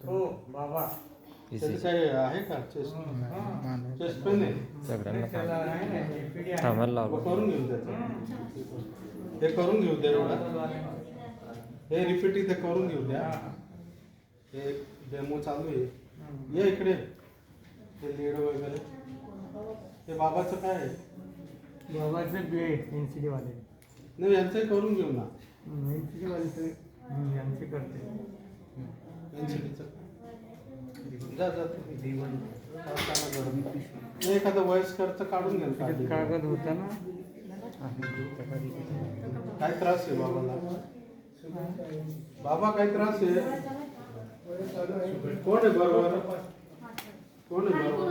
हो बाबा त्याचं काय आहे का चेस्ट पेन आहे थांबायला लावलं. करून घेऊ त्याचं हे करून घेऊ द्या एवढा हे रिपीट इथे करून घेऊ द्या हे डेमो चालू आहे ये इकडे हे लीड वगैरे हे बाबाचं काय आहे बाबाचं NCD वाले नाही यांचंही करून घेऊ ना NCD वाले यांचे करते NCDचं जा जा एखादं वयस्करचं काढून घ्याल कागद होता ना काय त्रास आहे बाबाला बाबा काय त्रास आहे कोण आहे बरोबर कोण आहे बरोबर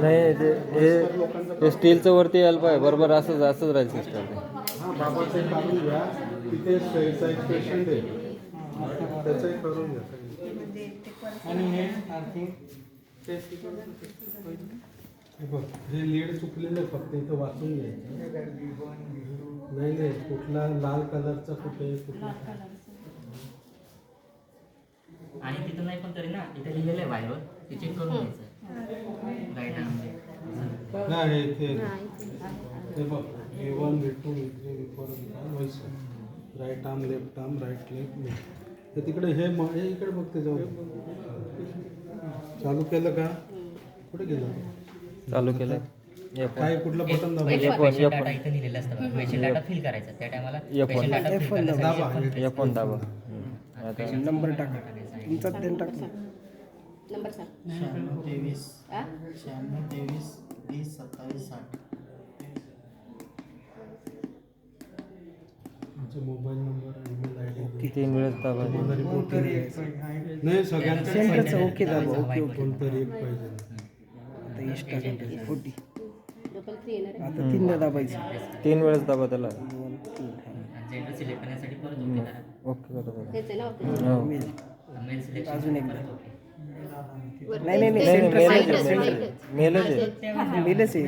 नाही ते स्टीलचं वरती यायला पाहिजे बरोबर असंच राहील सिस्टम. हां बाबाचं काढून घ्या तिथे स्टेजचा एक पेशंट आहे त्याचंही करून घ्या आणि हे आणखी हे लीड चुकलेलं आहे फक्त इथं वाचून घ्यायचं नाही नाही कुठला लाल कलरचा कुठे कुठला आणि तिथं नाही पण तरी ना इथे लिहिलेलं आहे बाहेर ते चेक करून घ्यायचं राईट नाही हे बघ A1 A2 A3 right arm left arm right left ते तिकडे हे इकडे बघते जाऊ चालू केलं का कुठे गेलं चालू केलं काय कुठलं बटन पेशंट डाटा इथे लिहिलेलं असतं पेशंट डाटा फिल करायचा त्या टायमाला पेशंट डाटा फिल दाबा नंबर टाका तुमचा देण टाका नंबर सांग 9623 मोबाईल नंबर ईमेल आयडी 3 वेळेस दाबा. नाही सगळ्यांचं सेंटरचं ओके दाबा ओके ओके कोणतरी एक पाहिजे आता इष्टा सेंटर 40 डबल 3 येणार आता 3दा दाबायचं 3 वेळेस दाबा त्याला. 2 3 जेंडर सिलेक्ट करण्यासाठी परत ओके बरोबर. हेच आहे ना हो. मेल सिलेक्शन अजून एकदा. परत नाही नाही नाही सेंटर मेलच आहे मेलच आहे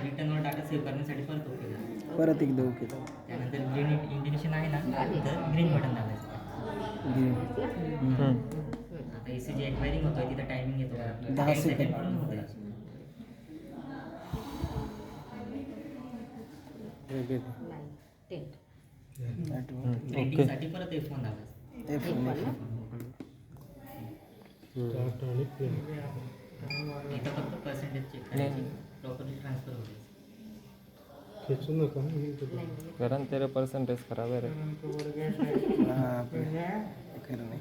रिटर्नवर डाटा सेव्ह करण्यासाठी परत ओके परत एकदा ओके त्यानंतर ग्रीन इंडिकेशन आहे ना तर ग्रीन बटन दाबायचं आता ECG एक्वायरिंग होतोय तिथं टायमिंग येतो 10 सेकंद. रेटिंगसाठी परत F1 दाबायचं इथं फक्त पर्सेंटेज चेक करायची प्रॉपरली ट्रान्सफर होते खेचू नका कारण तेरे पर्सेंटेज खराब आहे रे. खरं नाही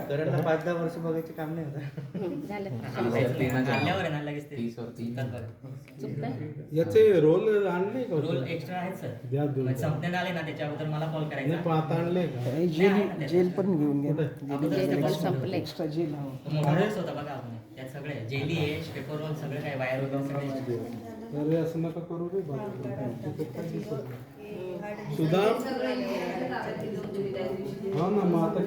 करणला 5-10 वर्ष बघायचे काम नाही होतं झाल्यावर ना लगेच ते याचे रोल आणले का रोल एक्स्ट्रा आहेत सर द्या दोन संपण्यात आले ना त्याच्या अगोदर मला कॉल नाही करायचा पण आता आणले का जेल पण घेऊन घ्या संपले एक्स्ट्रा जेल मोबाईल्स होता बघा आपण त्यात सगळे जेली आहे पेपर रोल सगळे काय वायर वगैरे सगळे अरे असं नका करू रे सुधा हा ना मग आता